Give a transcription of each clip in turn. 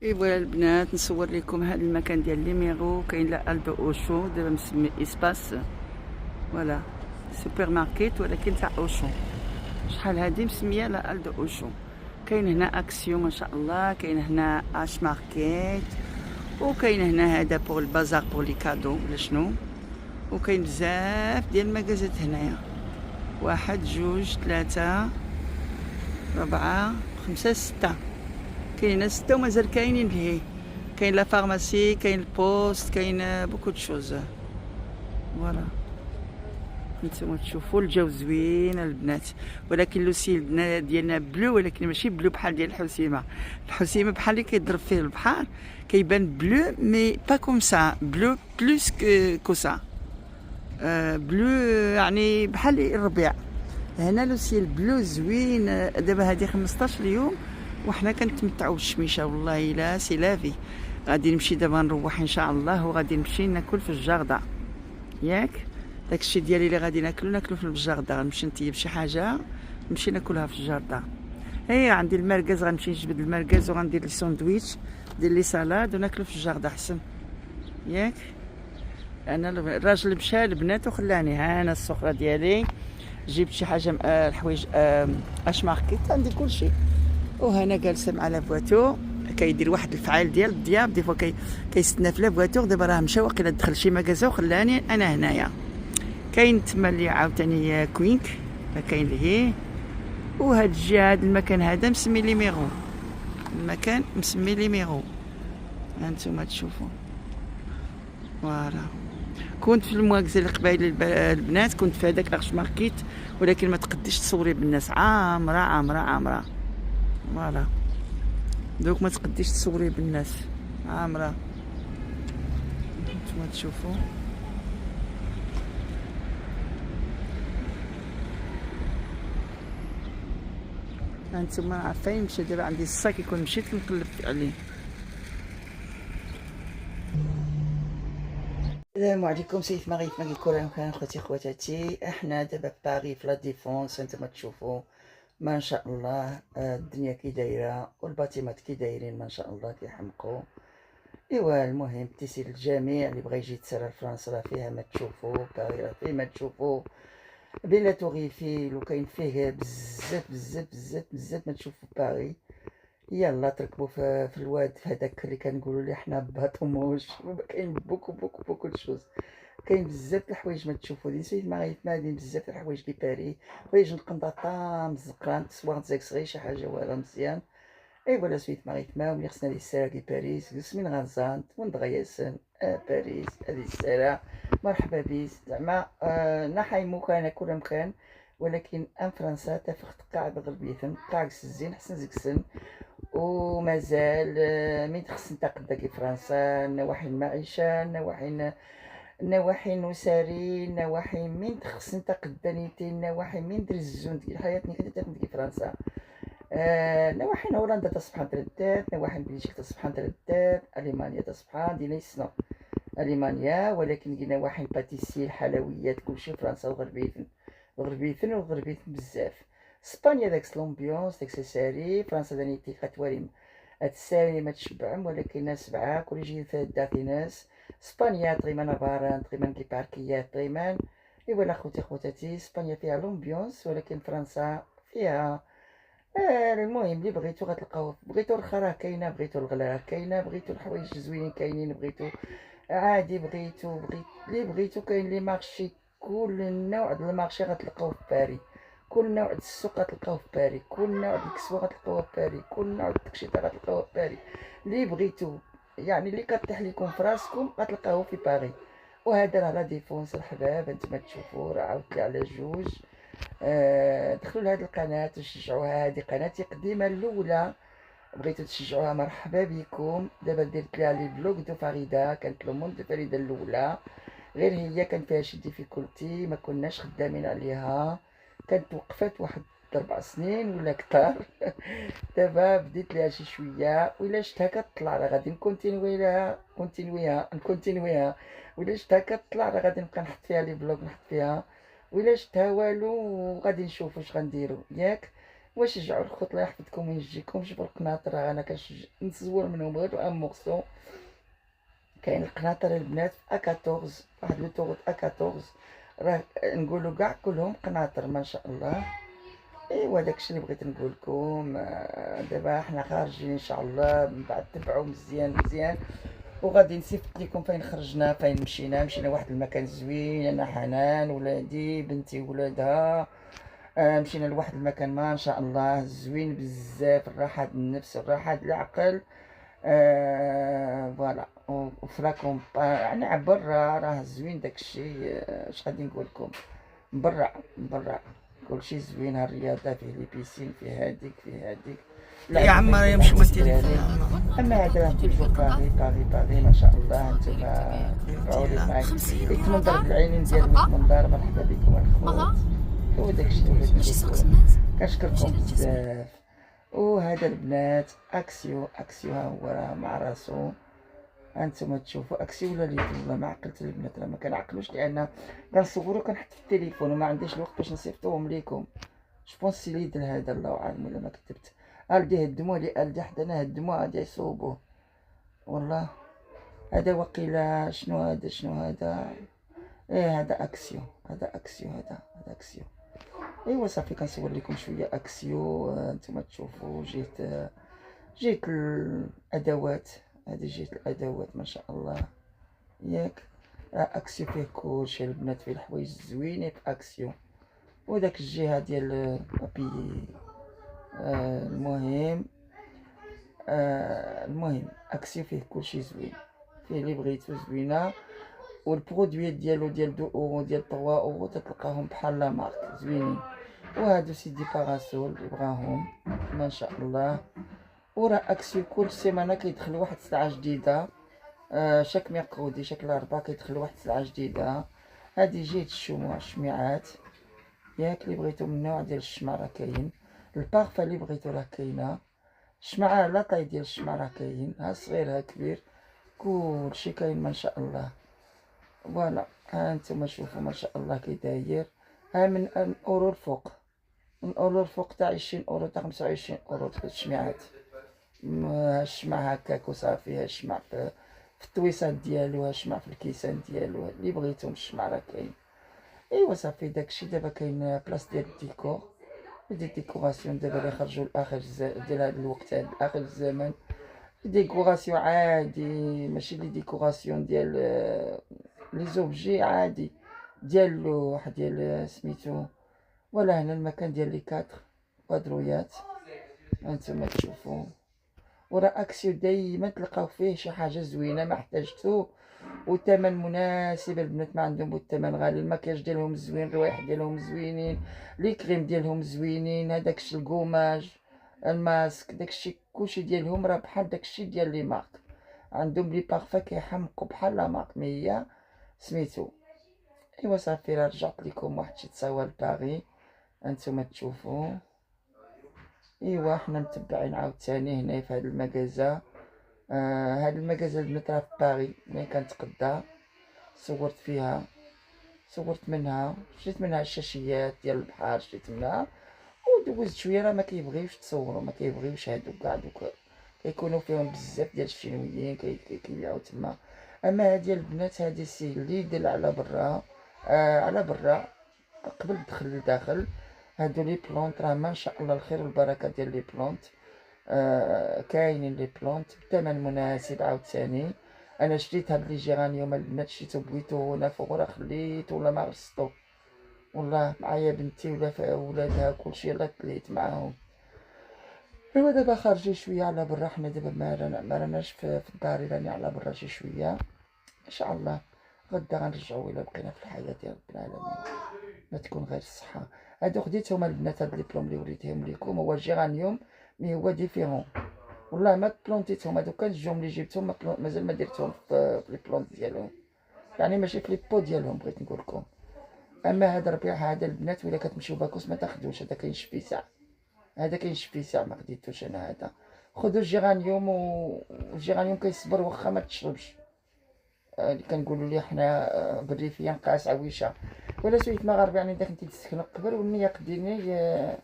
ايوا البنات، نصور لكم هذا المكان ديال ليميرو. كاين لا الب اوشو دابا مسمي اسباس، فوالا سوبر ماركت ولكن تاع اوشو. شحال هادي مسميه لا الب اوشو. كاين هنا اكسيو ما شاء الله، كاين هنا اش ماركت، وكاين هنا هذا بور البازار بور لي كادو ولا شنو. وكاين بزاف ديال المكازات هنايا، واحد جوج ثلاثة ربعة خمسة ستة. كاينين ستة ومازال كاينين لهيه. كاين لا فارماسي، كاين البوست، كاين بوكو دو شوز. فوالا نتوما تشوفوا الجو زوين البنات، ولكن لوسي ديالنا بلو، ولكن ماشي بلو بحال ديال الحسيمه. الحسيمه بحال اللي كيضرب فيه البحر كيبان بلو، مي با كوم سا بلو بلوس كو سا. بلو يعني بحال الربيع. هنا لوسي البلو زوين. دابا هادي 15 يوم وحنا كنتمتعوا بالشميشه، والله الا سي لافي. غادي نمشي دابا نروح ان شاء الله، وغادي نمشي ناكل في الجردة. ياك داكشي ديالي اللي غادي ناكلو في الجردة. غنمشي نطيب شي حاجه نمشي ناكلها في الجردة. هي عندي المركز، غنمشي نجبد المركز وغندير لي ساندويتش، ندير لي سالاد وناكلو في الجردة احسن. ياك انا الراجل مشى البنات وخلاني. ها انا السخره ديالي، جبت شي حاجه الحوايج اش ماركيت، عندي كلشي. وهنا جالسه مع لافواتور كيدير واحد الفعال ديال الضياب، دي فوا كيستنى في لافواتور. دابا راه مشى واقيلا دخل شي مكازا وخلاني انا هنايا. كاين تما اللي عاوتاني كوينك، كاين لهيه. وهاد الجهه هاد المكان هذا مسمي ليميرو. المكان مسمي ليميرو، هانتوما تشوفوا. فوالا كنت في المواكزه اللي قبايل البنات، كنت في هذاك لاغش ماركيت، ولكن ما تقديش تصوري بالناس، عامره عامره عامره. فوالا دوك ما تقديش تصوري بالناس، عامره. نتوما تشوفوا. هانتوما عارفين مشى دابا عندي الصاك يكون مشيت نقلب عليه. السلام عليكم، سيد مغيب ماكي كوران كان خوتي خواتاتي. احنا دابا في باري في لا ديفونس، هانتوما تشوفوا ما شاء الله. الدنيا كي دايره والباتيمات كي دايرين ما شاء الله كيحمقوا. ايوا المهم تيسير الجميع اللي بغى يجي يتسرى لفرنسا راه فيها ما تشوفوا، باري راه فيه ما تشوفوا. بلا توغيفيل وكاين فيه بزاف بزاف بزاف بزاف ما تشوفوا باري. يلا تركبوا في الواد، في هذاك اللي كنقولوا ليه حنا باطوموش. كاين بوكو بوكو بوكو شوز، كاين بزاف د الحوايج ما تشوفوا. دي سيت ما غيتمادين بزاف د الحوايج دي باري. بغيت نقنطاطا مزقران تسواغ تزاك صغير شي حاجه والا مزيان. اي فوالا سويت ما غيتما ملي خصنا لي الساعه كي باريس من غنزان وندغياسن. باريس هذه الساعه مرحبا بيس زعما. نحيمو كان كل مكان، ولكن ام فرنسا تفخت قاع بغربيثن قاع الزين حسن زكسن. ومازال مين خصنا تقدا كي فرنسا، نواحي المعيشه، نواحي النساري، نواحي من خصنا تقدا نيتي، نواحي من در الزون ديال الحياه كي تاخد كي فرنسا. نواحي هولندا تصبح تردات، نواحي بلجيك تصبح تردات، ألمانيا تصبح دينا يسنو ألمانيا. ولكن كي نواحي الباتيسي الحلويات كلشي فرنسا وغربيتن وغربيتن بزاف. اسبانيا داك لومبيونس داك ساري. فرنسا دانيتي كتوالي هاد الساري ما تشبعهم، ولكن ناس سبعة كل جي داخل ناس. اسبانيا طريمان باران طريمان كي باركيات طريمان. ايوا خوتي خواتاتي، اسبانيا فيها لومبيونس، ولكن فرنسا فيها المهم اللي بغيتو غتلقاوه. بغيتو الرخا راه كاينه، بغيتو الغلا راه كاينه، بغيتو الحوايج زوينين كاينين، بغيتو عادي، بغيت اللي بغيتو كاين لي مارشي. كل نوع د المارشي غتلقاوه في باري، كل نوع د السوق غتلقاوه في باري، كل نوع د الكسوه غتلقاوه في باري، كل نوع د التكشيطه غتلقاوه في باري. اللي بغيتو يعني اللي كطيح لكم في راسكم غتلقاوه في باري. وهذا راه لا ديفونس الحباب، انتما تشوفوا راه عاودت على جوج. دخلوا لهاد القناة وشجعوها، هذه قناتي قديمة الأولى، بغيتو تشجعوها مرحبا بكم. دابا درت لها لي بلوغ دو فريدة، كانت لو مون دو فريدة الأولى، غير هي كان فيها شي ديفيكولتي ما كناش خدامين عليها، كانت وقفات واحد 4 سنين ولا كتر. دابا بديت لها شي شويه، وإلا شفتها كطلع راه غادي نكونتينويها. وإلا شفتها كطلع راه غادي نبقى نحط فيها لي بلوغ، نحط فيها. وإلا شفتها والو غادي نشوف واش غنديرو. ياك وشجعوا الخوت الله يحفظكم وينجيكم. جيبوا القناطر، انا نتزور منهم غير ان مورسو. كاين القناطر البنات في A14، واحد لوطوغوت A14 راه نقولوا كاع كلهم قناطر ما شاء الله. ايوا داكشي اللي بغيت نقول لكم. دابا حنا خارجين ان شاء الله، من بعد تبعوا مزيان مزيان، وغادي نصيفط لكم فين خرجنا فين مشينا واحد المكان زوين. انا حنان ولادي بنتي ولادها مشينا لواحد المكان ما شاء الله زوين بزاف، الراحه النفس الراحه العقل. فوالا وفراكم يعني عبرا راه زوين داكشي. اش غادي نقول لكم، برا كلشي زوين. ها الرياضه فيه لي بيسين، فيه هاديك فيه هاديك. يا عمار يمشي من التليفون. اما هذا توجور باغي ما شاء الله. نتوما تبعوا لي معايا يتمنظر بالعينين ديال المنظر. مرحبا بكم الخوت. وداكشي اللي بغيت نقول لكم. كنشكركم بزاف. وهذا البنات اكسيو ها هو راه مع راسو. هانتوما تشوفوا اكسيو ولا ليد. والله ما عقلت البنات، راه ما كنعقلوش لان كنصورو كنحط في التليفون وما عنديش الوقت باش نصيفطوهم ليكم. جوبونس سي ليد هذا، الله اعلم ولا ما كتبت. الدي هدموه لي، الدي حدانا هدموه غادي يصوبوه والله. هذا وقيلا شنو هذا ايه هذا اكسيو، هذا اكسيو. ايوا صافي كنصور لكم شويه اكسيو. نتوما تشوفوا جيت الادوات. هذه جيت الادوات ما شاء الله ياك. اكسيو فيه كلشي البنات، فيه الحوايج زوينين في اكسيو. وداك الجهه ديال بابي. المهم اكسيو فيه كلشي زوين، فيه لي بغيتو زوينه. والبرودوي ديالو ديال 2 اورو ديال 3 اورو تلقاهم بحال لا مارك زوينين. وهادو سيدي باراسول اللي بغاهم ما شاء الله. وراه اكسيو كل سيمانه كيدخل واحد سلعه جديده. شاك ميركودي شاك الاربعاء كيدخل واحد سلعه جديده. هادي جيت الشميعات ياك. اللي بغيتو من النوع ديال الشمع راه كاين. البارفا اللي بغيتو راه كاينه. الشمعة لا طاي ديال الشمع راه كاين، ها صغير ها كبير كلشي كاين ما شاء الله. فوالا ها نتوما شوفوا ما شاء الله كي داير. ها من اورو الفوق، من اورو الفوق تاع 20 اورو تاع 25 اورو في الشميعات. الشمع هكاك وصافي. ها الشمع في الطويسات ديالو، ها الشمع في الكيسان ديالو. اللي بغيتو من الشمع راه كاين. ايوا صافي داكشي. دابا كاين بلاص ديال الديكور، دي ديكوراسيون دابا اللي خرجوا لاخر ديال هذا الوقت هذا اخر الزمن. ديكوراسيون عادي، ماشي لي ديكوراسيون ديال لي زوبجي عادي ديال لوح ديال سميتو. ولا هنا المكان ديال لي كادر كادرويات هانتوما تشوفوا. وراه اكسيو دايما تلقاو فيه شي حاجه زوينه ما احتاجتو، والثمن مناسب. البنات ما عندهم الثمن غالي. المكياج ديالهم زوين، الروايح ديالهم زوينين، لي كريم ديالهم زوينين. هداكشي الكوماج الماسك داكشي كلشي ديالهم راه بحال داكشي ديال لي مارك. عندهم لي بارفا كيحمقوا بحال لا مارك مي هي سميتو. ايوا صافي راه رجعت لكم واحد شي تصاور باغي انتما تشوفوا. ايوا حنا متبعين عاوتاني هنا في هذا المكازا. هاد المكازا البنات راه في باغي ملي كنتقدا. صورت منها، شريت منها الشاشيات ديال البحر، شريت منها ودوزت شويه. راه ما كيبغيوش تصوروا، ما كيبغيوش هادو كاع دوك كيكونوا فيهم بزاف ديال الشينويين كيبيعوا تما. اما هادي البنات هادي سي اللي ديال على برا. على برا قبل تدخل لداخل. هادو لي بلونط راه ما شاء الله الخير والبركه ديال لي بلونط. كاينين لي بلونط بثمن مناسب عاوتاني. انا شريت هاد لي جيرانيوم البنات شريتو بويتو هنا فوق راه خليت ولا ما غسلتو والله. معايا بنتي ولا ولادها كلشي يلاه تليت معاهم. ايوا دابا خارجين شويه على برا. حنا دابا ما راناش في الدار، راني على برا شي شويه. ان شاء الله غدا غنرجعوا الى بقينا في الحياه ديال رب العالمين، ما تكون غير الصحه. هادو خديتهم البنات هاد لي بلوم اللي وريتهم لكم. هو جيرانيوم مي هو ديفيرون والله. ما بلونتيتهم هادو كان الجوم اللي جبتهم مازال ما درتهم في لي بلونط ديالهم، يعني ماشي في لي بو ديالهم بغيت نقول لكم. اما هذا الربيع هذا البنات ولا كتمشيو باكوس ما تاخذوش. هذا كينشفي ساعه، هذا كينشفي ساعه ما خديتوش انا. هذا خذوا الجيرانيوم. والجيرانيوم كيصبر واخا ما تشربش. اللي كنقولوا ليه حنا بالريفيه نقاس عويشه. ولا سويت مغاربه يعني داك انت تسكن قبل والنياق ديالي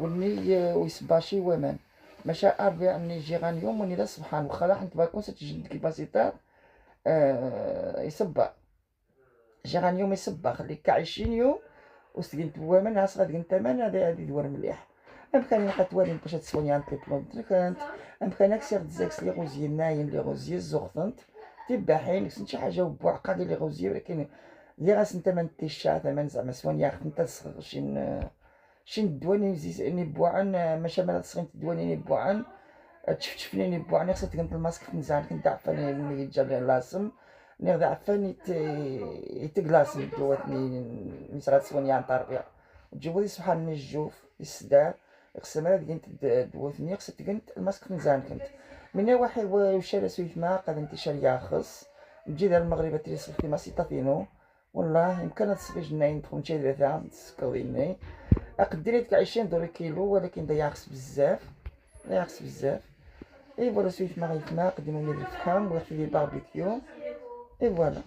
وني ويسباشي ومان ماشا أربع ني يجي غان يوم وني لا سبحان وخا لا حنت باكون ستجي كيباسيتات يسبع جي غان يوم يسبع خليك كعشرين يوم وستقين توامان عاس غادي نتامان هادي دوار مليح أمكاني نلقى توالين باش تسوني عن بلونت كانت أمكانك سير تزاكس لي غوزيي ناين لي غوزيي الزغطنت تباحين كسنت شي حاجة بوعقة ديال لي غوزيي ولكن لي غاس نتا تيشا ثمن زعما سواني عرفت نتا تصغر شي ندواني ني بوعن ماشا مالا تصغين تدواني ني بوعن تشفتني ني بوعن خصك تقنت الماسك تنزعن كنت عفاني ملي جاب لي لاسم ني غدا عفاني يتقلاسم دواتني مسرات سواني عن طربيع تجيبو لي سبحان الجوف السدار يقسم على دقنت دواتني خصك تقنت الماسك تنزعن كنت من واحد وشارع سويت ما قد انتشار ياخص نجي دار المغرب تري صيفطي ما سيطاتينو والله يمكن تصفي جناين تكون شي ثلاثة تسكريني أقدريت 20 دولار كيلو ولكن دا ياخص بزاف اي فوالا سويت ما غيتما قدموا لي الفحم ويحطوا لي باربيكيو اي فوالا